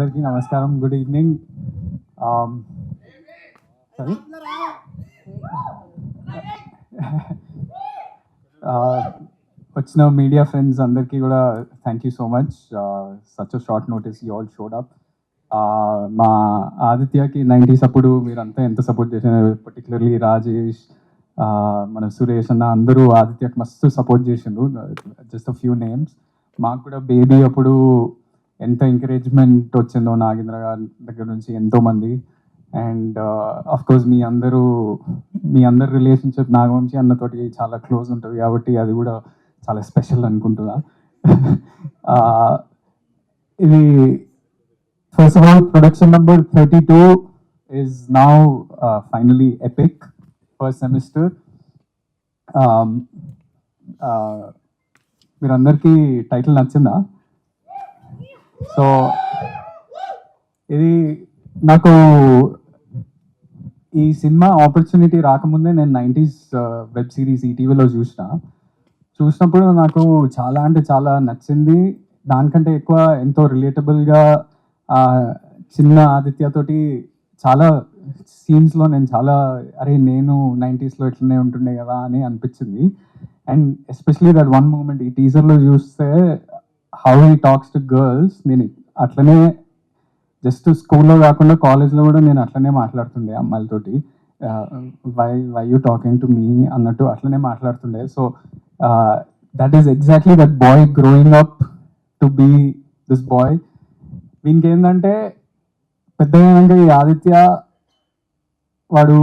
అందరికీ నమస్కారం. Good evening. Sorry వచ్చిన మీడియా ఫ్రెండ్స్ అందరికీ కూడా thank you so much. Such a short notice you all showed up. మా ఆదిత్యకి 90s అప్పుడు మీరంతా ఎంత సపోర్ట్ చేసినారు, పర్టికులర్లీ రాజేష్, మన సురేష్ అన్న అందరూ ఆదిత్యకి మస్తు సపోర్ట్ చేసిండ్రు. Just a few names. మాకు కూడా బేబీ అప్పుడు ఎంత ఎంకరేజ్మెంట్ వచ్చిందో నాగేంద్ర గారి దగ్గర నుంచి ఎంతోమంది. అండ్ ఆఫ్ కోర్స్ మీ అందరు రిలేషన్షిప్ నాగవంశీ అన్నతోటి చాలా క్లోజ్ ఉంటుంది కాబట్టి అది కూడా చాలా స్పెషల్ అనుకుంటున్నా. ఇది first of all production number 32 is now finally epic first semester. మీరందరికీ టైటిల్ నచ్చిందా? సో ఇది నాకు ఈ సినిమా ఆపర్చునిటీ రాకముందే నేను 90s వెబ్ సిరీస్ ఈటీవీలో చూసినప్పుడు నాకు చాలా అంటే చాలా నచ్చింది. దానికంటే ఎక్కువ ఎంతో రిలేటబుల్గా చిన్న ఆదిత్యతోటి చాలా సీన్స్లో నేను చాలా నేను 90sలో ఇట్లనే ఉంటుండే కదా అని అనిపించింది. And especially that one moment ఈ టీజర్లో చూస్తే how he talks to girls, నేను అట్లనే జస్ట్ స్కూల్లో కాకుండా కాలేజ్లో కూడా నేను అట్లనే మాట్లాడుతుండే అమ్మాయిలతోటి. Why you talking to me అన్నట్టు అట్లనే మాట్లాడుతుండే. So that is exactly that boy growing up to be this boy. వీనికి ఏంటంటే పెద్దగా ఈ ఆదిత్య వాడు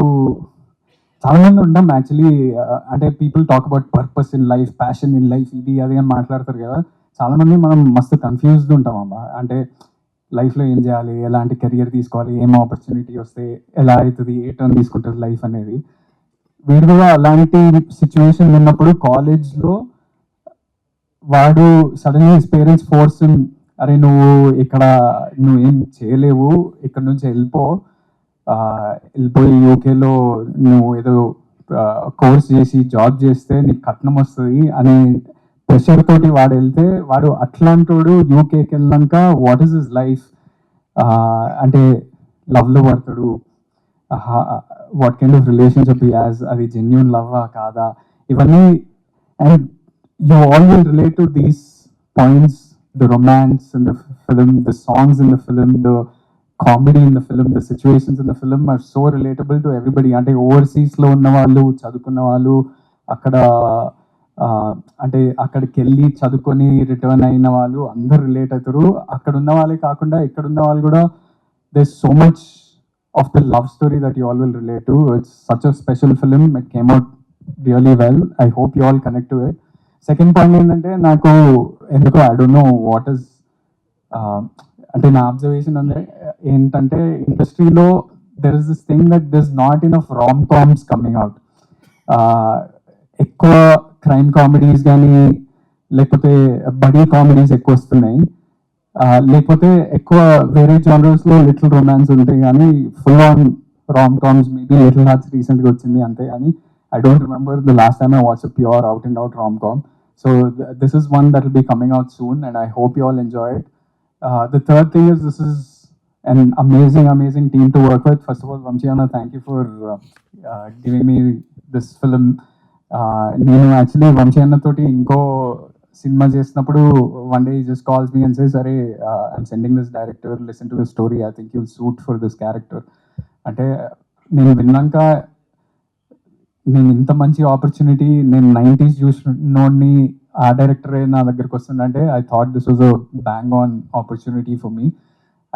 చాలా మంది ఉంటాం యాక్చువల్లీ, అంటే people talk about purpose in life, passion in life, ఇది అది అని మాట్లాడతారు కదా. చాలా మంది మనం మస్తు కన్ఫ్యూజ్డ్ ఉంటాం అమ్మా. అంటే లైఫ్లో ఏం చేయాలి, ఎలాంటి కెరియర్ తీసుకోవాలి, ఏం ఆపర్చునిటీ వస్తే ఎలా అవుతుంది, ఏ టర్న్ తీసుకుంటుంది లైఫ్ అనేది. వీడు కూడా అలాంటి సిచ్యువేషన్ ఉన్నప్పుడు కాలేజ్లో వాడు సడన్గా హిస్ పేరెంట్స్ ఫోర్స్, అరే నువ్వు ఏం చేయలేవు, ఇక్కడ నుంచి వెళ్ళిపోయి యూకేలో నువ్వు ఏదో కోర్స్ చేసి జాబ్ చేస్తే నీకు కట్నం వస్తుంది అని ప్రెషర్ తోటి వాడు వెళ్తే, వాడు అట్లాంటోడు యూకేకి వెళ్ళాక వాట్ ఈస్ హిస్ లైఫ్, అంటే లవ్లో పడతాడు, what kind of relationship he has, అది జెన్యూన్ లవ్వా కాదా, ఇవన్నీ. And you all will relate to these points, the romance in the film, the songs in the film, the comedy in the film, the situations in the film are so relatable to everybody. అంటే ఓవర్సీస్లో ఉన్న వాళ్ళు, చదువుకున్న వాళ్ళు, అక్కడ అంటే అక్కడికి వెళ్ళి చదువుకొని రిటర్న్ అయిన వాళ్ళు అందరు రిలేట్ అవుతారు. అక్కడ ఉన్న వాళ్ళే కాకుండా ఇక్కడ ఉన్న వాళ్ళు కూడా there's so much of the love story that you all will relate to. It's such a special film. It came out really well. I hope you all connect to it. Second point ఏంటంటే నాకు ఎందుకో I don't know what is, అంటే నా observation ఏంటంటే ఇండస్ట్రీలో there is this thing that there is not enough Ram comms coming out. ఎక్కువ crime comedies కానీ లేకపోతే బడీ కామెడీస్ ఎక్కువ వస్తున్నాయి, లేకపోతే ఎక్కువ వేరే జానర్స్లో లిటిల్ రొమాన్స్ ఉంటాయి కానీ full on Ram comms. Maybe little hearts రీసెంట్గా వచ్చింది అంతే, కానీ I don't remember the last time I watched a pure out and out rom-com. So this is one that will be coming out soon and I hope you all enjoy it. The third thing is this is an amazing team to work with. First of all, Vamshi Anna, thank you for giving me this film. నేను actually Vamsi అన్న తోటి ఇంకో cinema చేసినప్పుడు one day he just calls me and says, అరే I'm sending this director, listen to the story, I think you'll suit for this character. అంటే నేను విన్నాక నేను ఇంత మంచి ఆపర్చునిటీ, నేను 90s చూసినోడిని ఆ డైరెక్టరే నా దగ్గరికి వస్తుందంటే I thought this was a bang on opportunity for me.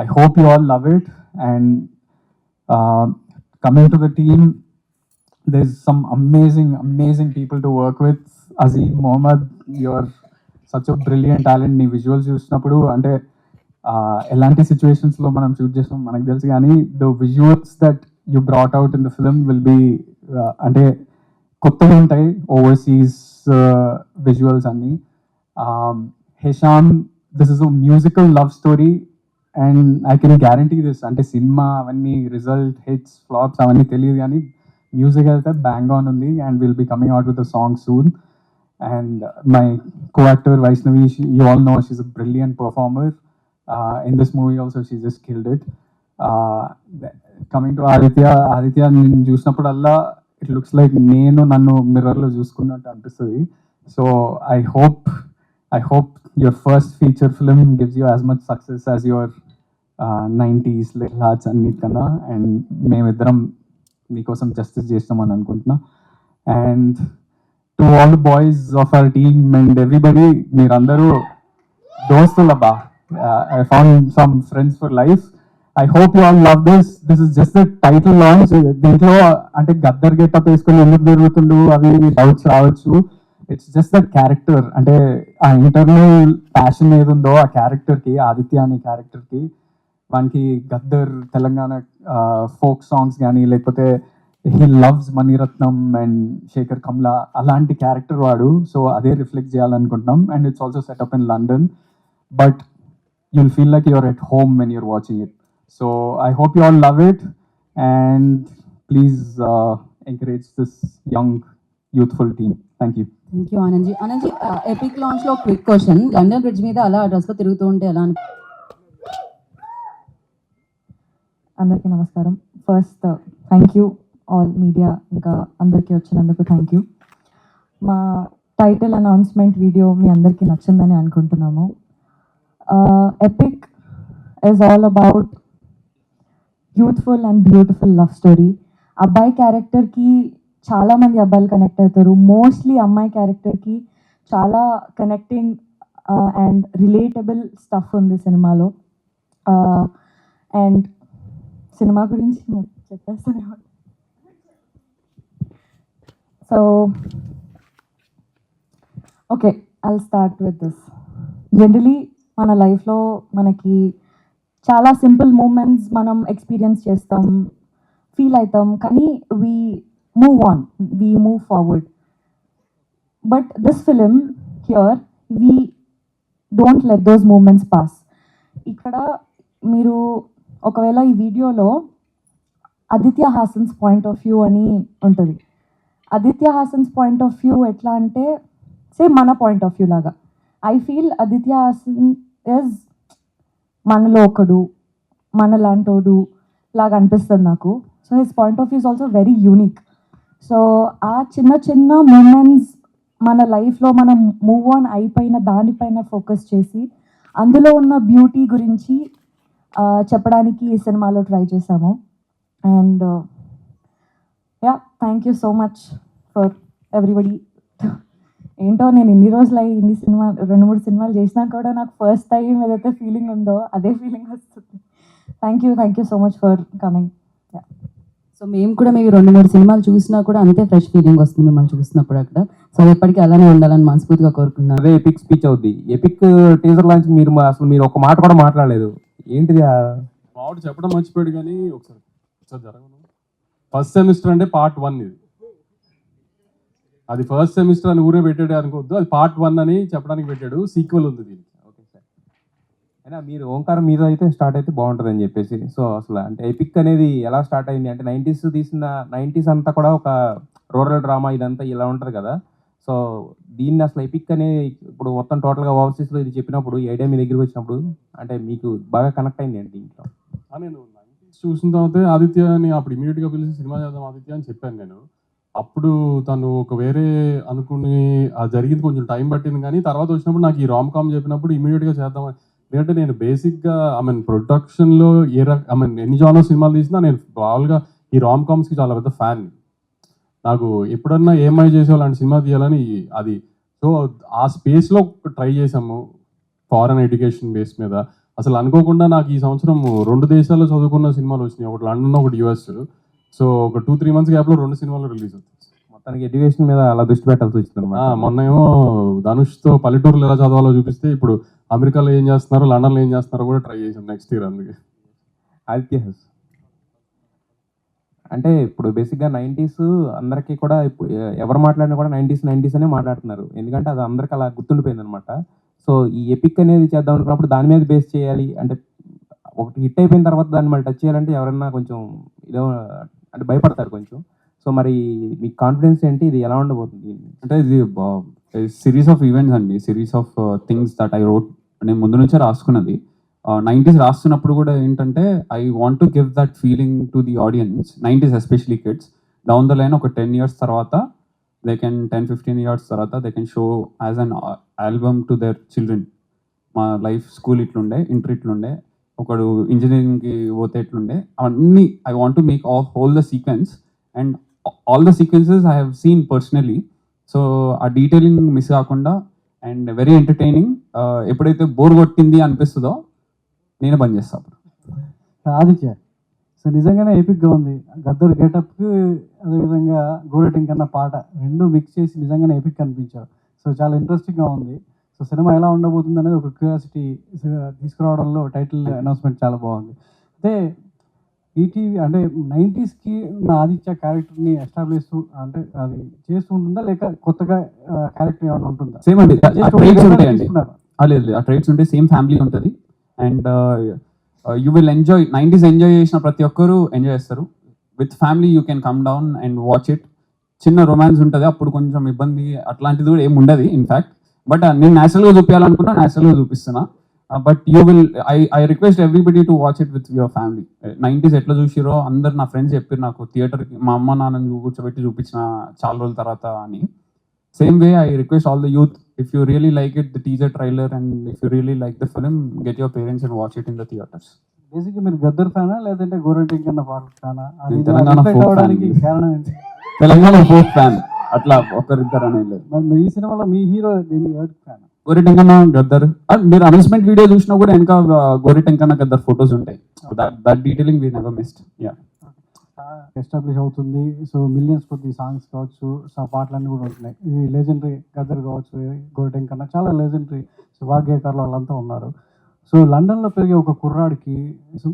I hope you all love it. And coming to the team, there is some amazing people to work with. Azim Mohammed, you're such a brilliant talent. నీ visuals చూసినప్పుడు అంటే ఎలాంటి సిచ్యువేషన్స్లో మనం shoot చేస్తాం మనకు తెలుసు, కానీ the visuals that you brought out in the film will be అంటే కొత్తగా ఉంటాయి, ఓవర్సీస్ విజువల్స్ అన్నీ. Hesham, this is a musical love story and I can guarantee this. అంటే సినిమా అవన్నీ రిజల్ట్ హిట్స్ ఫ్లాప్స్ అవన్నీ తెలియదు, కానీ మ్యూజిక్ అయితే బ్యాంగ్ ఆన్ ఉంది and will be coming out with a song soon. And my co-actor Vaishnavi, you all know she's a brilliant performer. In this movie also she just killed it. Coming to Aditya నేను చూసినప్పుడల్లా it looks like నేను నన్ను మిర్రర్లో చూసుకున్నట్టు అనిపిస్తుంది. So I hope your first feature film gives you as much success as your 90s Little Hearts అన్నిటికన్నా, and మేమిద్దరం మీకోసం జస్టిస్ చేస్తామని అనుకుంటున్నా. And to all the boys of our team and everybody, మీరందరూ దోస్తులబ్బా. I found some friends for life. I hope you all love this. This is just the title launch. దీంట్లో అంటే Gaddar getup వేసుకొని ఎందుకు తిరుగుతుండు అవి డౌట్స్ రావచ్చు. ఇట్స్ జస్ట్ దట్ క్యారెక్టర్, అంటే ఆ ఇంటర్నల్ ప్యాషన్ ఏది ఉందో ఆ క్యారెక్టర్కి, ఆదిత్య అనే క్యారెక్టర్కి, వానికి గద్దర్ తెలంగాణ ఫోక్ సాంగ్స్ కానీ లేకపోతే he loves Maniratnam and Shekhar Kammula అలాంటి క్యారెక్టర్ వాడు. సో అదే రిఫ్లెక్ట్ చేయాలనుకుంటున్నాం. And it's also setup in London, but you'll feel like you're at home when you're watching it. So I hope you all love it, and please encourage this young youthful team. Thank you. Thank you Anand ji. Epic launch లో quick question, London Bridge మీద అలా dress లో తిరుగుతూ ఉంటే ఎలా అందరికీ నమస్కారం. First thank you all media, ఇంకా అందరికీ వచ్చినందుకు థ్యాంక్ యూ. మా టైటిల్ అనౌన్స్మెంట్ వీడియో మీ అందరికీ నచ్చిందని అనుకుంటున్నాము. Epic is all about youthful and beautiful love story. అబ్బాయి క్యారెక్టర్కి చాలామంది అబ్బాయిలు కనెక్ట్ అవుతారు, మోస్ట్లీ అమ్మాయి క్యారెక్టర్కి చాలా కనెక్టింగ్ అండ్ రిలేటబుల్ స్టఫ్ ఉంది సినిమాలో. అండ్ సినిమా గురించి చెప్పేస్తానే. So okay, I'll start with this. Generally మన లైఫ్లో మనకి చాలా సింపుల్ మూమెంట్స్ మనం ఎక్స్పీరియన్స్ చేస్తాం, ఫీల్ అవుతాం, కానీ we move on, we move forward. But this film here we don't let those moments pass. ఇక్కడ మీరు ఒకవేళ ఈ వీడియోలో Aditya Hasan's point of view అని ఉంటుంది. Aditya Hasan's point of view ఎట్లా అంటే సేమ్ మన పాయింట్ ఆఫ్ వ్యూ లాగా. I feel Aditya Hasan is మనలో ఒకడు, మనలాంటోడు లాగా అనిపిస్తుంది నాకు. So his point of view is also very unique. So ఆ చిన్న చిన్న మూమెంట్స్ మన లైఫ్లో మనం మూవ్ ఆన్ అయిపోయిన దానిపైన ఫోకస్ చేసి అందులో ఉన్న బ్యూటీ గురించి చెప్పడానికి ఈ సినిమాలో ట్రై చేశాము. And yeah, thank you so much for everybody. ఏంటో నేను ఇన్ని రోజులు అయ్యి ఇన్ని 2-3 సినిమాలు చేసినా కూడా నాకు ఫస్ట్ టైం ఏదైతే ఫీలింగ్ ఉందో అదే ఫీలింగ్ వస్తుంది. Thank you so much for coming. So మేము కూడా మీకు 2-3 సినిమాలు చూసినా కూడా అంతే ఫ్రెష్ ఫీలింగ్ వస్తుంది మిమ్మల్ని చూసినప్పుడు అక్కడ. సో ఎప్పటికీ అలానే ఉండాలని మనస్ఫూర్తిగా కోరుకుంటున్నాను. అదే ఎపిక్ స్పీచ్ అవుద్ది. ఎపిక్ టీజర్ లాంచ్ మీరు ఒక మాట కూడా మాట్లాడలేదు, ఏంటిది? మావాడు చెప్పడం మర్చిపోయాడు, కానీ ఒకసారి జరగను. ఫస్ట్ సెమిస్టర్ అంటే పార్ట్ 1 ఇది. అది ఫస్ట్ సెమిస్టర్ అని ఊరే పెట్టాడు అనుకోవద్దు, అది పార్ట్ 1 అని చెప్పడానికి పెట్టాడు. సీక్వెల్ ఉంది దీనికి. ఓకే సార్, అయినా మీరు ఓంకారం మీద అయితే స్టార్ట్ అయితే బాగుంటుంది అని చెప్పేసి. సో అసలు అంటే ఎపిక్ అనేది ఎలా స్టార్ట్ అయింది అంటే 90s అంతా కూడా ఒక రూరల్ డ్రామా ఇదంతా ఇలా ఉంటుంది కదా. సో దీన్ని అసలు ఎపిక్ అనేది ఇప్పుడు మొత్తం టోటల్గా ఓవర్సీస్లో ఇది చెప్పినప్పుడు ఈ ఐడియా మీ దగ్గరికి వచ్చినప్పుడు అంటే మీకు బాగా కనెక్ట్ అయింది అండి ఇంట్లో? నేను 90s చూసిన తర్వాత ఆదిత్యని అప్పుడు ఇమీడియట్గా పిలిచి సినిమా చేద్దాం ఆదిత్య అని చెప్పాను నేను. అప్పుడు తను ఒక వేరే అనుకుని అది జరిగింది, కొంచెం టైం పట్టింది. కానీ తర్వాత వచ్చినప్పుడు నాకు ఈ రామ్ కామ్ చెప్పినప్పుడు ఇమీడియట్గా చేద్దామని. ఎందుకంటే నేను బేసిక్గా ప్రొడక్షన్లో ఎన్ని జానర్ సినిమాలు తీసినా నేను మామూలుగా ఈ రామ్ కామ్స్కి చాలా పెద్ద ఫ్యాన్. నాకు ఎప్పుడన్నా ఏమై చేసే అలాంటి సినిమా తీయాలని అది. సో ఆ స్పేస్లో ట్రై చేసాము ఫారెన్ ఎడ్యుకేషన్ బేస్ మీద. అసలు అనుకోకుండా నాకు ఈ సంవత్సరం 2 దేశాల్లో చదువుకున్న సినిమాలు వచ్చినాయి, ఒకటి లండన్ ఒకటి US. సో ఒక 2-3 months గ్యాప్లో 2 సినిమాలు రిలీజ్ అవుతాయి. మొత్తానికి ఎడ్యుకేషన్ మీద అలా దృష్టి పెట్టాల్సి వచ్చింది అనమాట. మొన్న ఏమో ధనుష్తో పల్లెటూరులో ఎలా చదవాలో చూపిస్తే ఇప్పుడు అమెరికాలో ఏం చేస్తున్నారు, లండన్లో ఏం చేస్తున్నారో కూడా ట్రై చేసాం నెక్స్ట్ ఇయర్. అందుకే ఆదిత్య అంటే ఇప్పుడు బేసిక్గా 90s అందరికీ కూడా ఇప్పుడు ఎవరు మాట్లాడినా కూడా 90s అనే మాట్లాడుతున్నారు, ఎందుకంటే అది అందరికి అలా గుర్తుండిపోయింది అనమాట. సో ఈ ఎపిక్ అనేది చేద్దాం అనుకున్నప్పుడు దాని మీద బేస్ చేయాలి అంటే ఒకటి హిట్ అయిపోయిన తర్వాత దాన్ని మళ్ళీ టచ్ చేయాలంటే ఎవరన్నా కొంచెం ఇదో అంటే భయపడతారు కొంచెం. సో మరి మీ కాన్ఫిడెన్స్ ఏంటి, ఇది ఎలా ఉండబోతుంది? అంటే ఇది సిరీస్ ఆఫ్ ఈవెంట్స్ అండి, series of things that I wrote. నేను ముందు నుంచే రాసుకున్నది. నైంటీస్ రాస్తున్నప్పుడు కూడా ఏంటంటే I want to give that feeling to the audience, nineties especially kids. Down the line ఒక 10 years తర్వాత దే కెన్ 10-15 years తర్వాత they can show as an album to their children. మా లైఫ్ స్కూల్ ఇట్లుండే, ఇంటర్ ఇట్లుండే, ఒకడు ఇంజనీరింగ్కి పోతే ఎట్లుండే, అవన్నీ I want to make whole the sequence. And all the sequences I have seen personally. So ఆ detailing miss కాకుండా and very entertaining. ఎప్పుడైతే bore కొట్టింది అనిపిస్తుందో నేనే బంద్ చేస్తాను. ఆదిత్య, సో నిజంగానే ఎపిక్గా ఉంది. గద్దర్ గెటప్కి అదేవిధంగా గోరెటింగ్ కన్నా పాట రెండు మిక్స్ చేసి నిజంగానే ఎపిక్ అనిపించారు. సో చాలా ఇంట్రెస్టింగ్గా ఉంది. సో సినిమా ఎలా ఉండబోతుంది అనేది ఒక క్యూరియాసిటీ తీసుకురావడంలో టైటిల్ అనౌన్స్మెంట్ చాలా బాగుంది. అయితే ఈటీవీ అంటే 90sకి ఉన్న ఆదిత్య క్యారెక్టర్ని ఎస్టాబ్లిష్ అంటే అది చేస్తూ ఉంటుందా, లేక కొత్తగా క్యారెక్టర్ ఏమైనా ఉంటుందా? సేమ్ అండి, Just ఒక ట్రైట్స్ trailer ఉంటాయండి. తీసుకున్నారా? లేదు, ఆ ట్రైట్స్ ఉంటే సేమ్ ఫ్యామిలీ ఉంటుంది. And you will enjoy. 90s enjoy చేసిన ప్రతి ఒక్కరు ఎంజాయ్ చేస్తారు. With family you can come down and watch it. చిన్న రొమాన్స్ ఉంటుంది, అప్పుడు కొంచెం ఇబ్బంది అట్లాంటిది కూడా ఏమి ఉండదు ఇన్ఫ్యాక్ట్. బట్ నేను న్యాచురల్గా చూపించాలనుకున్నా న్యాచురల్గా చూపిస్తున్నా. But you will I request everybody to watch it with your family. 90s ఎట్లా చూసిరో అందరు నా ఫ్రెండ్స్ చెప్పారు నాకు, థియేటర్కి మా అమ్మ నాన్నని కూర్చోబెట్టి చూపించిన చాలా రోజుల తర్వాత అని. Same way, I request all the youth, if you really like it, the teaser trailer, and if you really like the film, get your parents and watch it in the theaters. బేసిక్గా మీరు గద్దర్ ఫ్యానా లేదంటే గోరెటింగ్ కన్నా పాట ఫ్యానా? అది నేను Telangana folk అవడానికి fan. కారణం ఏంటి? తెలంగాణ ఫోక్ ఫ్యాన్, అట్లా ఒకరిద్దరు అనేది లేదు. మరి ఈ సినిమాలో మీ హీరో దీని ఎవరికి ఫ్యాన్? గోరిటెంకన్న గద్దర్. మీరు అనౌన్స్మెంట్ వీడియో చూసినా కూడా వెనక గోరిటెంకన్న గద్దర్ ఫోటోస్ ఉంటాయి. That detailing we never missed. Yeah, establish అవుతుంది. సో మిలియన్స్ కొద్ది సాంగ్స్ కావచ్చు, సో పాటలన్నీ కూడా ఉంటున్నాయి. ఈ లెజెండరీ గద్దర్ కావచ్చు, గోరెటింగ్ కన్నా చాలా లెజెండరీ వాగ్గేయకారులు వాళ్ళంతా ఉన్నారు. సో లండన్లో పెరిగే ఒక కుర్రాడికి, సో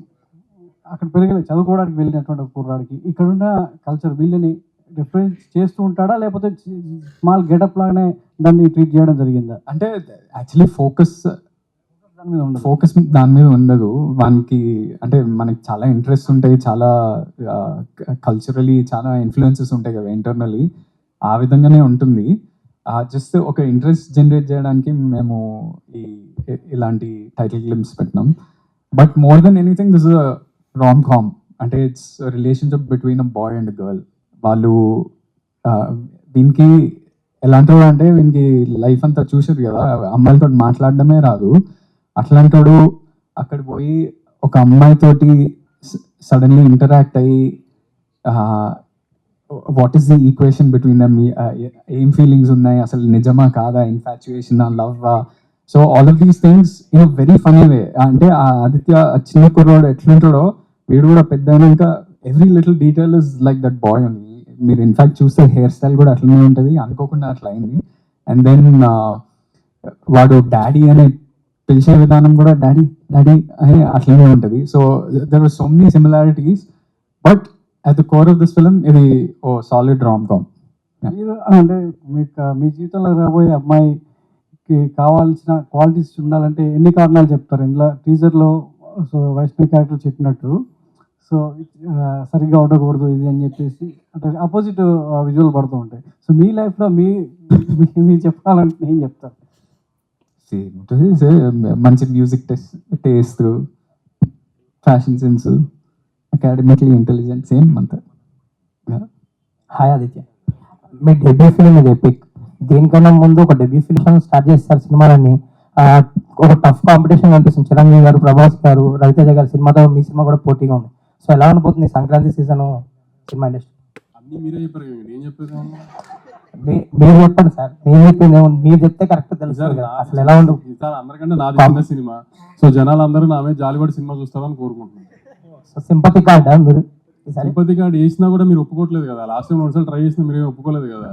అక్కడ చదువుకోవడానికి వెళ్ళినటువంటి ఒక కుర్రాడికి ఇక్కడున్న కల్చర్ వీళ్ళని రిఫరెన్స్ చేస్తూ ఉంటాడా, లేకపోతే స్మాల్ గెటప్ లాగానే దాన్ని ట్రీట్ చేయడం జరిగిందా? అంటే యాక్చువల్లీ ఫోకస్ దాని మీద ఉండదు. ఫోకస్ దాని మీద ఉండదు వానికి. అంటే మనకి చాలా ఇంట్రెస్ట్ ఉంటాయి, చాలా కల్చరలీ చాలా ఇన్ఫ్లుయెన్సెస్ ఉంటాయి కదా ఇంటర్నలీ, ఆ విధంగానే ఉంటుంది. జస్ట్ ఒక ఇంట్రెస్ట్ జనరేట్ చేయడానికి మేము ఇలాంటి టైటిల్ క్లిమ్స్ పెట్టినాం. But more than anything this is rom com. అంటే it's relationship between a boy and girl. వాళ్ళు దీనికి ఎలాంటి వాడు అంటే వీనికి లైఫ్ అంతా చూసారు కదా, అమ్మాయిలతో మాట్లాడడమే రాదు. అట్లాంటోడు అక్కడ పోయి ఒక అమ్మాయితోటి సడన్లీ ఇంటరాక్ట్ అయ్యి what is the equation between them, ఏం ఫీలింగ్స్ ఉన్నాయి, అసలు నిజమా కాదా, ఇన్ఫాచ్యుయేషన్, లవ్వా. So all of these things in a very funny way. అంటే ఆ ఆదిత్య చిన్న కుర్రోడు ఎట్లుంటాడో వీడు కూడా పెద్ద అయినాక every little detail is like that boy అని. మీరు ఇన్ఫాక్ట్ చూస్తే హెయిర్ స్టైల్ కూడా అట్లనే ఉంటుంది, అనుకోకుండా అట్లా అయింది. అండ్ దెన్ వాడు డాడీ అనే పిలిచే విధానం కూడా డాడీ డాడీ అని అట్లనే ఉంటుంది. So there are so many similarities. But at the core of this film ఇది ఓ సాలిడ్ రామ్ కామ్. మీరు అంటే మీకు మీ జీవితంలో రాబోయే అమ్మాయికి కావాల్సిన క్వాలిటీస్ ఉండాలంటే ఎన్ని కారణాలు చెప్తారు? ఇందులో టీజర్లో సో వైష్ణవి క్యారెక్టర్ చెప్పినట్టు, సో సరిగ్గా ఉండకూడదు ఇది అని చెప్పేసి అంటే అపోజిట్ విజువల్ పడుతూ ఉంటాయి. సో మీ లైఫ్లో మీరు చెప్పాలంటే ఏం చెప్తారు? మంచి music taste, fashion sense, academically intelligent, same అంతా. హాయ్ ఆదిత్య, మీ డెబ్యూ ఫిల్మ్ ఇది ఎపిక్. దీనికన్నా ముందు ఒక డెబ్యూ ఫిల్మ్ స్టార్ట్ చేస్తారు సినిమాలన్నీ. ఒక టఫ్ కాంపిటీషన్ కనిపిస్తుంది. చిరంజీవి గారు, ప్రభాస్ గారు, రవితేజ గారు సినిమాతో మీ సినిమా కూడా పోటీగా ఉంది. సో ఎలా ఉండబోతుంది సంక్రాంతి సీజన్ సినిమా ఇండస్ట్రీ? అన్ని మీరే చెప్పారు కదా, నేను చెప్పేది మీరు చెప్పండి సార్, నేను చెప్పింది ఏముంది, మీరు చెప్తే కరెక్ట్ తెలుస్తుంది కదా అసలు ఎలా ఉండదు. ఈసారి అందరికంటే నాది చిన్న సినిమా, సో జనాలు అందరూ నా మీద జాలిపడి సినిమా చూస్తారని కోరుకుంటున్నాను. సో సింపతి కార్డా మీరు? సింపతి కార్డ్ వేసినా కూడా మీరు ఒప్పుకోవట్లేదు కదా. లాస్ట్ టైం 2 సార్లు ట్రై చేసినా మీరు ఒప్పుకోలేదు కదా.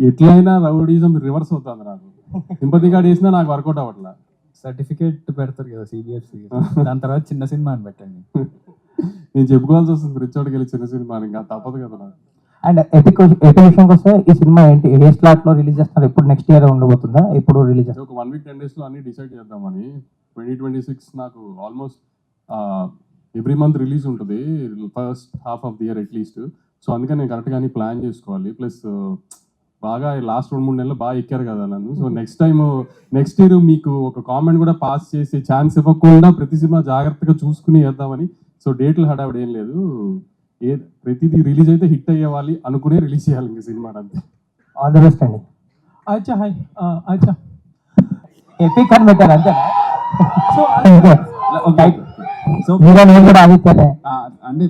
ఎట్లయినా రౌడీజం రివర్స్ అవుతుంది నాకు. సింపతి కార్డ్ వేసినా నాకు వర్కౌట్ అవ్వట్లా. సర్టిఫికేట్ పెడతారు కదా సిబిఎఫ్సి, దాని తర్వాత చిన్న సినిమా అని పెట్టండి. నేను చెప్పుకోవాల్సి వస్తుంది రిచోడ్కి వెళ్ళి చిన్న సినిమా ఇంకా తప్పదు కదా నాకు. అండ్ ఎపిక్ విషయంకి వస్తే ఈ సినిమా ఏంటి, ఏ స్లాట్ లో రిలీజ్ చేస్తున్నారు? ఎప్పుడు నెక్స్ట్ ఇయర్ ఉండబోతుందా, ఎప్పుడు రిలీజ్ చేస్తారు? ఒక 1 week 10 days లో అన్ని డిసైడ్ చేద్దామని. 2026 నాకు ఆల్మోస్ట్ ఎవ్రీ మంత్ రిలీజ్ ఉంటుంది, first half of the year at least. So అందుకని నేను కరెక్ట్గా అన్ని ప్లాన్ చేసుకోవాలి. ప్లస్ బాగా లాస్ట్ 2-3 నెలలు బాగా ఎక్కారు కదా నన్ను. సో నెక్స్ట్ ఇయర్ మీకు ఒక కామెంట్ కూడా పాస్ చేసి ఛాన్స్ ఇవ్వకుండా ప్రతి సినిమా జాగ్రత్తగా చూసుకుని వేద్దామని. సో డేట్లు హడావిడి ఏం లేదు, ప్రతిదీ రిలీజ్ అయితే హిట్ అయ్యేవాలి అనుకునే రిలీజ్ చేయాలి ఇంక సినిమా అంతే. ఆల్ ది బెస్ట్ అండి. అచ్చా హాయ్ అచ్చా ఎపిక్ అని పెట్టారు అంతే. సో మీరు నేను కూడా ఆదిత్యనే. అంటే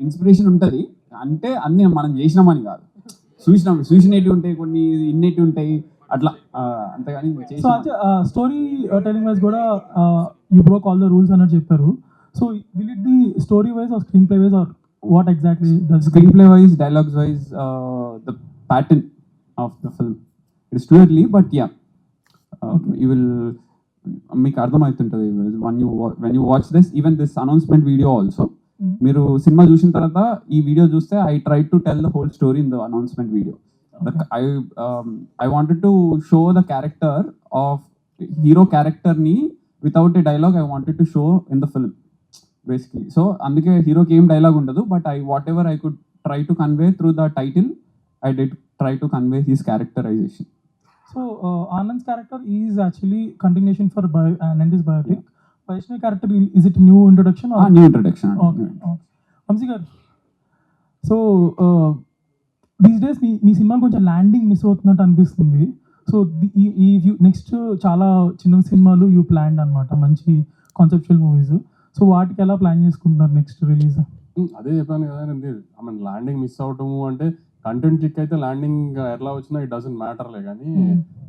ఇన్స్పిరేషన్ ఉంటుంది, అంటే అన్ని మనం చేసినామని కాదు, చూసినట్టు ఉంటాయి, కొన్ని ఇన్నట్టు ఉంటాయి అట్లా, అంతేగాని సో అచ్చా స్టోరీ టెలింగ్ వైజ్ కూడా you broke all the rules అన్నట్టు చెప్పారు. So will it be story wise or screenplay wise or what exactly does screenplay wise, dialogues wise, the pattern of the film it's too early, but ya you will, మీకు అర్థమవుతుంటుంది when you watch this, even this announcement video also. మీరు సినిమా చూసిన తర్వాత ఈ video చూస్తే I try to tell the whole story in the announcement video. I wanted to show the character of hero character ni without a dialogue. I wanted to show in the film basically. So అందుకే హీరోకి ఏం dialogue ఉండదు, but whatever I could try to convey through the title, I did try to convey his characterization. So Anand's character is actually continuation for Anand's biopic. Vaishnavi character, is it new introduction or New introduction. Okay. Vamsi garu, so these days me cinema కొంచెం landing miss అవుతున్నట్టు అనిపిస్తుంది. So ఈ next చాలా చిన్న సినిమాలు you plan అనమాట, మంచి conceptual movies. So వాటికి ఎలా ప్లాన్ చేసుకుంటున్నారు నెక్స్ట్ రిలీజ్? అదే చెప్పాను కదండి, ఐ మీన్ ల్యాండింగ్ మిస్ అవటము అంటే కంటెంట్ క్లిక్ అయితే ల్యాండింగ్ ఎట్లా వచ్చినా ఇట్ డజంట్ మ్యాటర్లే, కానీ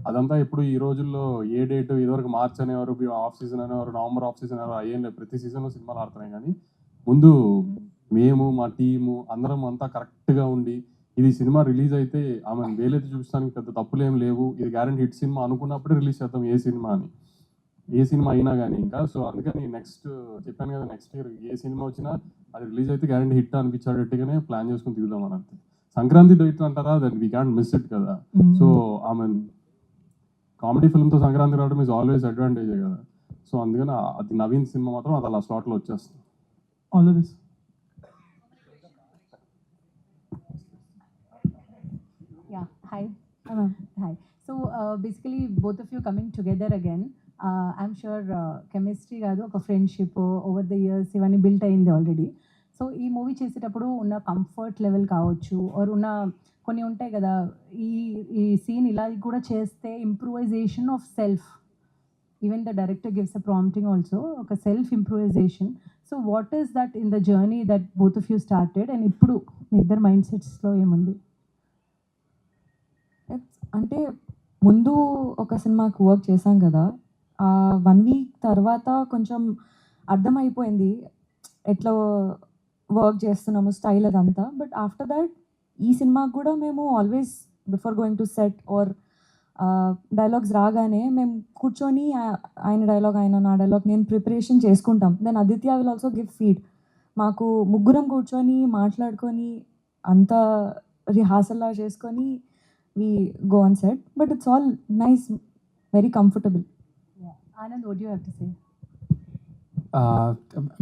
అదంతా ఇప్పుడు ఈ రోజుల్లో ఏ డేట్ ఇదివరకు మార్చ్ అనేవారు, ఆఫ్ సీజన్ అనేవారు, నవంబర్ ఆఫ్ సీజన్ అనేవారు, అయ్యేం లేదు, ప్రతి సీజన్లో సినిమాలు ఆడుతున్నాయి. కానీ ముందు మేము మా టీము అందరం అంతా కరెక్ట్గా ఉండి ఇది సినిమా రిలీజ్ అయితే ఆమె వేలైతే చూపించడానికి పెద్ద తప్పులేం లేవు, ఇది గ్యారెంటీ హిట్ సినిమా అనుకున్నప్పుడే రిలీజ్ చేద్దాం ఏ సినిమా అని, ఏ సినిమా అయినా కానీ ఇంకా. సో అందుకని నెక్స్ట్ చెప్పాను కదా, నెక్స్ట్ ఇయర్ ఏ సినిమా వచ్చినా అది రిలీజ్ అయితే గ్యారెంటీ హిట్ అనిపించేటట్టుగానే ప్లాన్ చేసుకుని దిగుదాం అని అంతే. సంక్రాంతి డేట్ అంటారా, that we can't miss it కదా. సో ఐ మీన్ కామెడీ ఫిల్మ్తో సంక్రాంతి రావడం ఈజ్ ఆల్వేస్ అడ్వాంటేజే కదా. సో అందుకని అది నవీన్ సినిమా మాత్రం అది అలా స్లాట్లో వచ్చేస్తుంది. All the best. Hi. Hi. So basically both of you coming together again, I'm sure chemistry కాదు, ఒక ఫ్రెండ్షిప్ ఓవర్ ద ఇయర్స్ ఇవన్నీ బిల్ట్ అయింది ఆల్రెడీ. సో ఈ మూవీ చేసేటప్పుడు ఉన్న కంఫర్ట్ లెవెల్ కావచ్చు, ఆర్ ఉన్న కొన్ని ఉంటాయి కదా, ఈ సీన్ ఇలా కూడా చేస్తే improvisation of self, even the director gives a prompting also, ఒక self improvisation. So what is that in the journey that both of you started, and ఇప్పుడు మీ ఇద్దరు మైండ్ సెట్స్లో ఏముంది? అంటే ముందు ఒక సినిమాకి వర్క్ చేశాం కదా, 1 వీక్ తర్వాత కొంచెం అర్థమైపోయింది ఎట్లా వర్క్ చేస్తున్నాము, స్టైల్ అదంతా. బట్ ఆఫ్టర్ దట్ ఈ సినిమాకి కూడా మేము always before going to set our dialogues రాగానే మేము కూర్చొని ఆయన డైలాగ్ ఆయన నా డైలాగ్ నేను ప్రిపరేషన్ చేసుకుంటాం. Then Aditya will also give feed. మాకు ముగ్గురం కూర్చొని మాట్లాడుకొని అంత రిహార్సల్లా చేసుకొని we go on set, but it's all nice, very comfortable. Yeah. Anand, what do you have to say?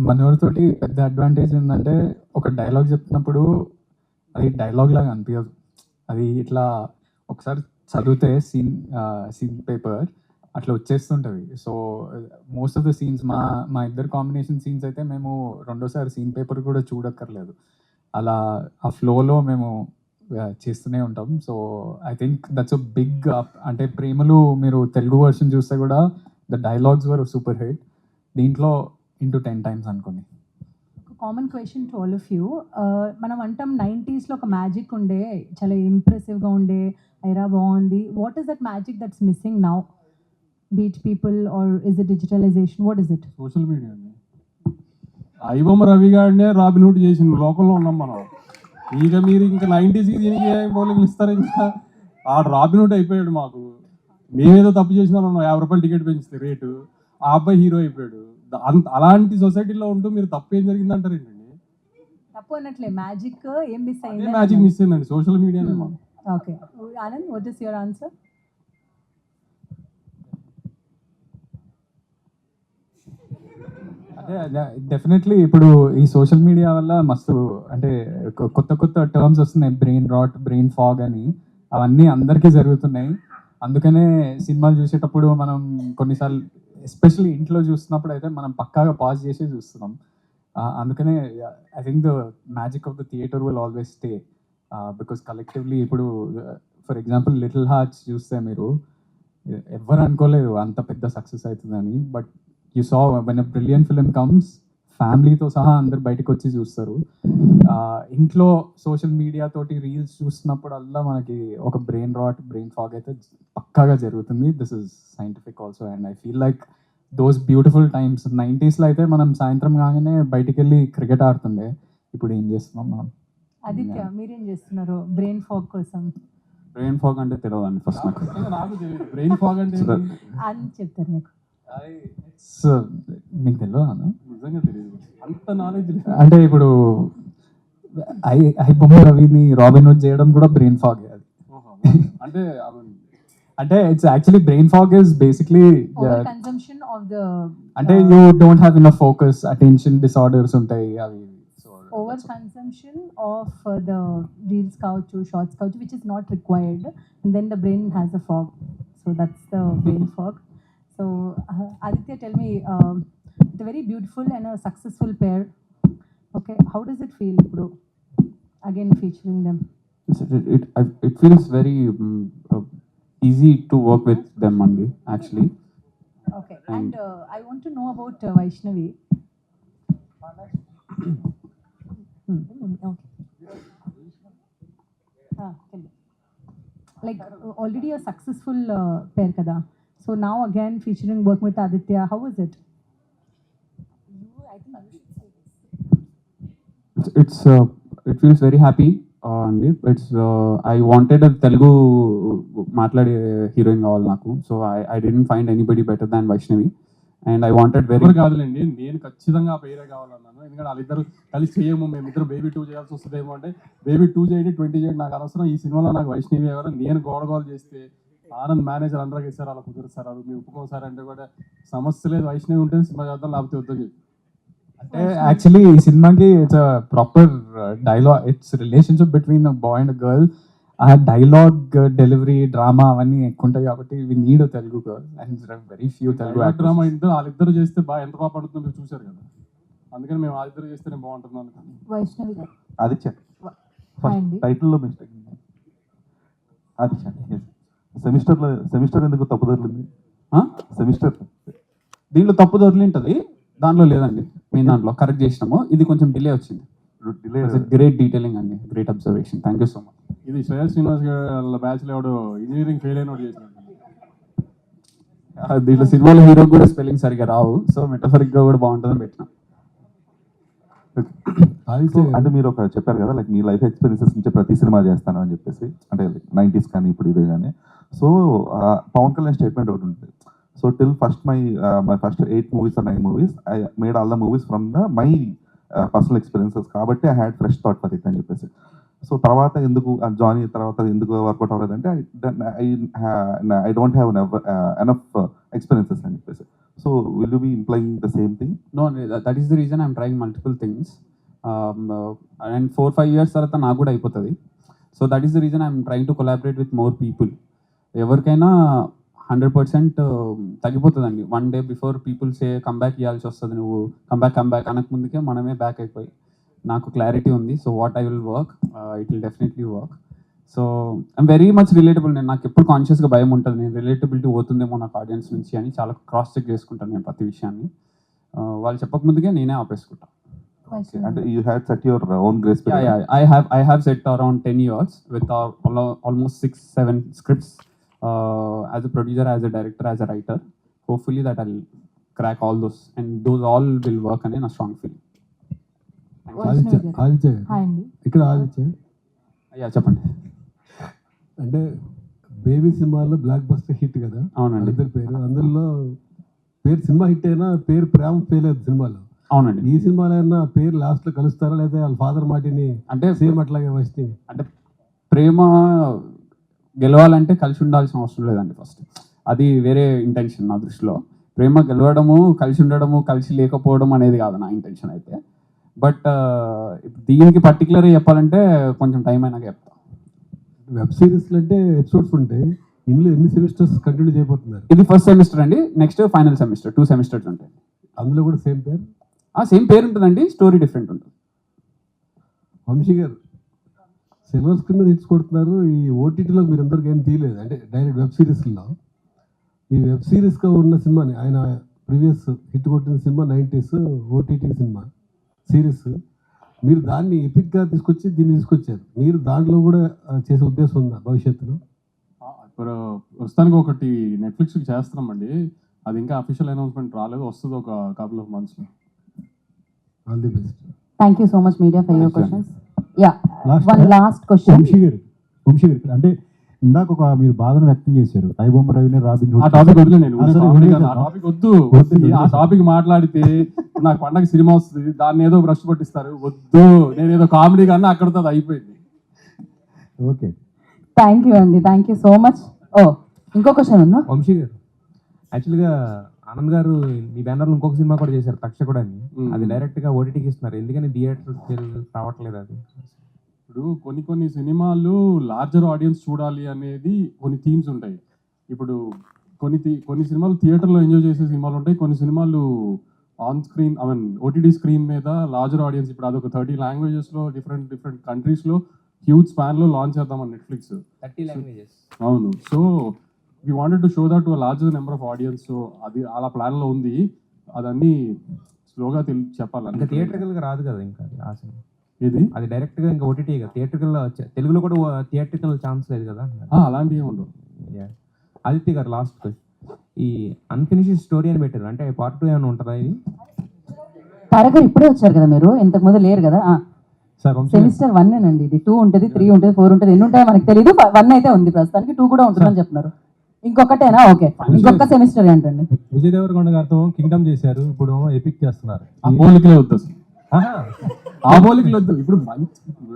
మనోడితోటి పెద్ద అడ్వాంటేజ్ ఏంటంటే ఒక డైలాగ్ చెప్తున్నప్పుడు అది డైలాగ్ లాగా అనిపించదు, అది ఇట్లా ఒకసారి చదివితే సీన్ పేపర్ అట్లా వచ్చేస్తుంటుంది. So most of the scenes మా ఇద్దరు కాంబినేషన్ సీన్స్ అయితే మేము రెండోసారి సీన్ పేపర్ కూడా చూడక్కర్లేదు, అలా ఆ ఫ్లోలో మేము చేస్తూనే ఉంటాం. So I think that's a big అంటే ప్రేమలు మీరు తెలుగు వర్షన్ చూస్తే కూడా the dialogues were super hit, దీంట్లో ఇంటూ 10 times అనుకోండి. Common question to all of you, మనం అంటాం 90s ఒక మ్యాజిక్ ఉండే, చాలా ఇంప్రెసివ్గా ఉండే, ఐరా బాగుంది. What is that magic that's missing now? Beat people or is it digitalization? What is it? Social media అండి. ఐబొమ్మ రవి గారినే రాబిన్హుడ్ చేసిన లోకంలో ఉన్నాం మనం. ఇక మీరు ఇంకా 90s దీనికి ఏ బౌలింగ్లు ఇస్తారు, ఇంకా ఆ రాబిన్హుడ్ అయిపోయాడు మాకు. మేమేదో తప్పు చేసినా 50 రూపాయలు టికెట్ పెంచితే రేటు, ఆ అబ్బాయి హీరో అయిపోయాడు. అలాంటి సొసైటీలో ఉంటూ మీరు తప్పు ఏం జరిగిందంటారు ఏంటండి? తప్పు అన్నట్లే, మ్యాజిక్ ఏం మిస్ అయింది? మ్యాజిక్ మిస్ అయిందండి, సోషల్ మీడియానే మాకు. Okay Anand, what is your answer? Definitely ఇప్పుడు ఈ సోషల్ మీడియా వల్ల మస్తు అంటే కొత్త టర్మ్స్ వస్తున్నాయి, బ్రెయిన్ రాట్, బ్రెయిన్ ఫాగ్ అని. అవన్నీ అందరికీ జరుగుతున్నాయి. అందుకనే సినిమాలు చూసేటప్పుడు మనం కొన్నిసార్లు ఎస్పెషల్లీ ఇంట్లో చూస్తున్నప్పుడు అయితే మనం పక్కాగా పాజ్ చేసి చూస్తున్నాం. అందుకనే I think the magic of the theatre will always stay because collectively ఇప్పుడు ఫర్ ఎగ్జాంపుల్ లిటిల్ హార్ట్స్ చూస్తే మీరు ఎవ్వరు అనుకోలేదు అంత పెద్ద సక్సెస్ అవుతుందని. But you saw when a brilliant film comes ఫ్యామిలీతో సహా అందరు బయటకు వచ్చి చూస్తారు. ఇంట్లో సోషల్ మీడియా తోటి రీల్స్ చూస్తున్నప్పుడల్లా మనకి ఒక బ్రెయిన్ ఫాగ్ అయితే పక్కాగా జరుగుతుంది. This is scientific also and I feel like those beautiful times 90s అయితే మనం సాయంత్రం కాగానే బయటికి వెళ్ళి క్రికెట్ ఆడుతుండే. ఇప్పుడు ఏం చేస్తున్నాం మనం? ఆదిత్య మీరేం చేస్తున్నారు బ్రెయిన్ ఫాగ్ కోసం? బ్రెయిన్ ఫాగ్ అంటే తెలియదండి ఫస్ట్ నాకు. నాకు తెలియదు బ్రెయిన్ ఫాగ్ అంటే ఏంటి? అని చెప్తారు మీకు. మీకు తెలియదా? నిజంగా తెలియదు, అంత నాలెడ్జ్ లేదు. అంటే ఇప్పుడు ఐ బొమ్మ రవిని రాబిన్ హుడ్ చేయడం కూడా బ్రెయిన్ ఫాగ్. అది అంటే అంటే it's actually brain fog is basically over consumption of the అంటే you don't have enough focus, attention disorders ఉంటాయి అవి. Over consumption of the reels కావచ్చు, షార్ట్స్ కావచ్చు, which is not required, and then the brain has a fog. So that's the brain fog. So Aditya, tell me, it's a very beautiful and a successful pair. Okay, how does it feel, bro? Again, featuring them. It feels very easy to work with them only, actually. Okay, and I want to know about Vaishnavi. Okay. Tell me. Like already a successful pair, kada. So now again featuring work with Aditya, how was it? It feels very happy. అండి it's I wanted Telugu మాట్లాడే heroine కావాలి నాకు. So I didn't find anybody better than Vaishnavi and I wanted very. కాదులేండి, నేను ఖచ్చితంగా ఆ పేరే కావాలన్నాను. ఎందుకంటే వాళ్ళిద్దరు కలిసి చేయము, మేమిద్దరు బేబీ 2 చేయాల్సి వస్తుందేమో అంటే బేబీ 2 చేయండి 20 చేయండి నాకు అనవసరం. ఈ సినిమాలో నాకు వైష్ణవి ఎవరు, నేను గోడగోలు చేస్తే ఆనంద్ మేనేజర్ అందరికి సార్ అలా కుదరదు సార్, అది మీరు ఒప్పుకోసారి అంటే కూడా సమస్య లేదు, వైష్ణవి ఉంటే సినిమా చేద్దాం లేకపోతే వద్దని చెప్పి. అంటే యాక్చువల్లీ ఈ సినిమాకి it's proper dialogue, it's relationship between a boy and girl. ఆ డైలాగ్ డెలివరీ డ్రామా అవన్నీ ఎక్కువ ఉంటాయి కాబట్టి we need a Telugu girl and very few Telugu drama ఇంట్లో వాళ్ళిద్దరు చేస్తే బాగా ఎంత బాగా పడుతుందో మీరు చూశారు కదా, అందుకని మేము వాళ్ళిద్దరు చేస్తేనే బాగుంటుంది అనుకున్నాం. Vaishnavi garu. ఆదిత్య అండి. టైటిల్లో మిస్టేక్. ఆదిత్య సెమిస్టర్ ఎందుకు తప్పు దొరికింది? సెమిస్టర్ దీంట్లో తప్పు దొరికి దాంట్లో లేదండి, మేము దాంట్లో కరెక్ట్ చేసినాము. ఇది కొంచెం డిలే వచ్చింది. గ్రేట్ డీటెయిలింగ్ అండి, great observation, thank you so much. ఇది శ్రేయస్ శ్రీనివాస్ గారి బ్యాచ్లో ఎవడు ఇంజనీరింగ్ ఫెయిల్ అయిన వాడు చేసినట్టు. దీంట్లో సినిమాలో హీరో కూడా స్పెల్లింగ్ సరిగా రావు, సో మెటఫరిక్ గా కూడా బాగుంటుందని పెట్టినాం. అంటే మీరు ఒక చెప్పారు కదా, లైక్ మీ లైఫ్ ఎక్స్పీరియన్సెస్ నుంచి ప్రతి సినిమా చేస్తాను అని చెప్పేసి, అంటే 90s కానీ ఇప్పుడు ఇదే కానీ. సో పవన్ కళ్యాణ్ స్టేట్మెంట్ ఒకటి ఉంటుంది. So till my first 8 movies or 9 movies I made all the movies from my personal experiences, కాబట్టి I had fresh thought for it అని చెప్పేసి. సో తర్వాత ఎందుకు జానీ తర్వాత ఎందుకు వర్కౌట్ అవ్వలేదంటే I don't have enough experiences అని చెప్పేసి. So will you be implying the same thing? No, that is the reason I'm trying multiple things. And 4-5 years తర్వాత నాకు కూడా అయిపోతుంది. So that is the reason I'm trying to collaborate with more people. ఎవరికైనా 100% తగ్గిపోతుందండి. 1 day before people say comeback ఇవ్వాల్సి వస్తుంది, నువ్వు comeback అనక ముందుకే మనమే బ్యాక్ అయిపోయి. నాకు క్లారిటీ ఉంది. So what I will work, it will definitely work. So I'm very much relatable. నేను నాకు ఎప్పుడు కాన్షియస్గా భయం ఉంటుంది, నేను రిలేటబిలిటీ పోతుందేమో నాకు ఆడియన్స్ నుంచి అని చాలా క్రాస్ చెక్ చేసుకుంటాను నేను ప్రతి విషయాన్ని. వాళ్ళు చెప్పకముందుకే నేనే ఆపేసుకుంటాను. అంటే you had set your own grace period? Yeah, I have set around 10 years with almost 6-7 scripts as a producer, as a director, as a writer. Hopefully that I'll crack all those and those all will work in a strong film. Aditya hi అండి. ఇక్కడ Aditya Yeah, చెప్పండి. అంటే baby సినిమాలో block buster hit కదా అవునండి. ఇద్దరు పేరు, అందులో పేరు సినిమా హిట్ అయినా పేరు ప్రేమ పేలేదు సినిమాలో. అవునండి. ఈ సినిమాలో అయినా పేరు లాస్ట్ లో కలుస్తారా లేదా వాళ్ళ ఫాదర్ మాటిని అంటే సేమ్ అట్లాగే వస్తే? అంటే ప్రేమ గెలవాలంటే కలిసి ఉండాల్సిన అవసరం లేదండి. ఫస్ట్ అది వేరే ఇంటెన్షన్ నా దృష్టిలో. ప్రేమ గెలవడము, కలిసి ఉండడము, కలిసి లేకపోవడం అనేది కాదు నా ఇంటెన్షన్ అయితే. బట్ దీనికి పర్టికులర్గా చెప్పాలంటే కొంచెం టైం అయినాక చెప్తా. వెబ్ సిరీస్లు అంటే ఎపిసోడ్స్ ఉంటాయి, ఇందులో ఎన్ని సెమిస్టర్స్ కంటిన్యూ చేయబోతున్నారు? ఇది ఫస్ట్ సెమిస్టర్ అండి, నెక్స్ట్ ఫైనల్ సెమిస్టర్, 2 సెమిస్టర్స్ ఉంటాయి. అందులో కూడా సేమ్ పేరు? సేమ్ పేరు ఉంటుందండి, స్టోరీ డిఫరెంట్ ఉంటుంది. వంశీ గారు సిల్వర్ స్క్రీన్ మీద హిట్స్ కొడుతున్నారు, ఈ ఓటీటీలో మీరు అందరికి ఏం తీయలేదు, అంటే డైరెక్ట్ వెబ్ సిరీస్లో. ఈ వెబ్ సిరీస్గా ఉన్న సినిమాని ఆయన ప్రీవియస్ హిట్ కొట్టిన cinema 90s OTT cinema series, మీరు దాన్ని ఎపిక్గా తీసుకొచ్చి దీన్ని తీసుకొచ్చారు. మీరు దాంట్లో కూడా చేసే ఉద్దేశం ఉందా భవిష్యత్తులో? ఇప్పుడు ప్రస్తుతానికి ఒకటి నెట్ఫ్లిక్స్కి చేస్తున్నామండి, అది ఇంకా అఫీషియల్ అనౌన్స్మెంట్ రాలేదు, వస్తుంది ఒక కపుల్ ఆఫ్ మంత్స్లో. All the best. Thank you so much media for your questions. Yeah, Last- one last question. Vamsi garu అంటే ఇందాక ఒక మీరు బాధను వ్యక్తం చేశారు, ఐబొమ్మ రవిని రాబిన్ ఆ టాపిక్ వదిలే, నేను అసలు కామెడీ వదిలేదు. కాదు, ఆ టాపిక్ వద్దు. ఆ టాపిక్ మాట్లాడితే నాకు పండగ సినిమా వస్తుంది, దాన్ని ఏదో బ్రష్ పట్టిస్తారు, వద్దు. నేను ఏదో కామెడీ కన్నా అక్కడితో అది అయిపోయింది. ఓకే, థ్యాంక్ యూ అండి, థ్యాంక్ యూ సో మచ్. ఓ, ఇంకో క్వశ్చన్ ఉందా? వంశీ గారు, యాక్చువల్గా ఆనంద్ గారు మీ బ్యానర్లో ఇంకొక సినిమా కూడా చేశారు, తక్షకుడు అని. అది డైరెక్ట్గా ఓటీటీకి ఇస్తున్నారు, ఎందుకని థియేటర్కి రావట్లేదు అది? ఇప్పుడు కొన్ని సినిమాలు లార్జర్ ఆడియన్స్ చూడాలి అనేది కొన్ని థీమ్స్ ఉంటాయి. ఇప్పుడు కొన్ని సినిమాలు థియేటర్లో ఎంజాయ్ చేసే సినిమాలు ఉంటాయి, కొన్ని సినిమాలు ఆన్ స్క్రీన్ ఓటీటీ స్క్రీన్ మీద లార్జర్ ఆడియన్స్. ఇప్పుడు అదొక 30 లాంగ్వేజెస్లో డిఫరెంట్ కంట్రీస్లో హ్యూజ్ స్పాన్లో లాంచ్ చేద్దామని నెట్ఫ్లిక్స్. 30 లాంగ్వేజెస్. అవును. So we wanted to show that to larger number of audience. So అది అలా ప్లాన్లో ఉంది, అదన్నీ స్లోగా చెప్పాలి. ఇంకా థియేటర్కల్గా రాదు కదా ఇంకా అది, ఆ సినిమా ఇది అది డైరెక్ట్గా ఇంకా ఓటీటీ కదా, థియేటర్కల్ తెలుగులో కూడా థియేటర్కల్ ఛాన్స్ లేదు కదా. అలాంటివి ఉండవు. ఆదిత్య గారు, లాస్ట్ ఈ అన్ఫినిష్డ్ స్టోరీ అని పెట్టారు, అంటే పార్ట్ 2 ఏమైనా ఉంటుందా ఇది? తారక్ ఇప్పుడే వచ్చారు కదా, మీరు ఇంతకు ముందు లేరు కదా. సార్ సెమిస్టర్ 1 అండి ఇది, 2 ఉంటుంది, 3 ఉంటుంది, 4 ఉంటుంది, ఎన్ని ఉంటాయో మనకు తెలియదు. 1 అయితే ఉంది ప్రస్తుతానికి, 2 కూడా ఉంటుందని చెప్తున్నారు. ఇంకొకటేనా? ఓకే, ఇంకొక సెమిస్టర్ ఏంటండి? విజయ్ దేవరకొండ గారితో కింగ్డమ్ చేశారు, ఇప్పుడు ఎపిక్ చేస్తున్నారు. ఆ పోలికలే వద్దు అసలు. ఆ పోలికలు వద్దు. ఇప్పుడు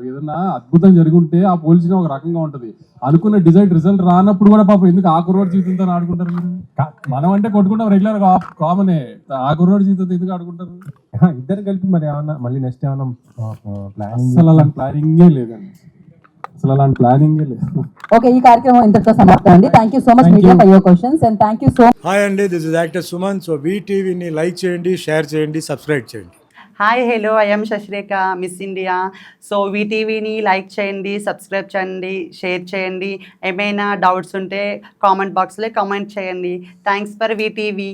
ఏదన్నా అద్భుతం జరుగుంటే ఆ పోల్చిన ఒక రకంగా ఉంటది, అనుకున్న డిజైన్ రిజల్ట్ రానప్పుడు కూడా పాపం ఎందుకు ఆ కుర్రోడ్ జీవితంతో ఆడుకుంటారు మీరు? మనం అంటే కొట్టుకుంటాం రెగ్యులర్ కామనే, ఆ కుర్రోడ్ జీవితంతో ఎందుకు ఆడుకుంటారు? ఇద్దరు కలిపి మరి ఏమన్నా మళ్ళీ నెక్స్ట్ ఏమన్నా ప్లానింగ్? అసలు అలాంటి ప్లానింగే లేదండి, అసలు అలాంటి ప్లానింగే లేదు. ఓకే, ఈ కార్యక్రమం ఇంతటితో సమాప్తం అండి. Thank you so much media for your questions and thank you so much. Hi అండి, this is actor Suman. So వీటీవీని లైక్ చేయండి, షేర్ చేయండి, సబ్స్క్రైబ్ చేయండి. Hi hello, I'm Shashirekha, miss India. So వీటీవీని లైక్ చేయండి, సబ్స్క్రైబ్ చేయండి, షేర్ చేయండి. ఏమైనా డౌట్స్ ఉంటే కామెంట్ బాక్స్లో కామెంట్ చేయండి. Thanks for VTV.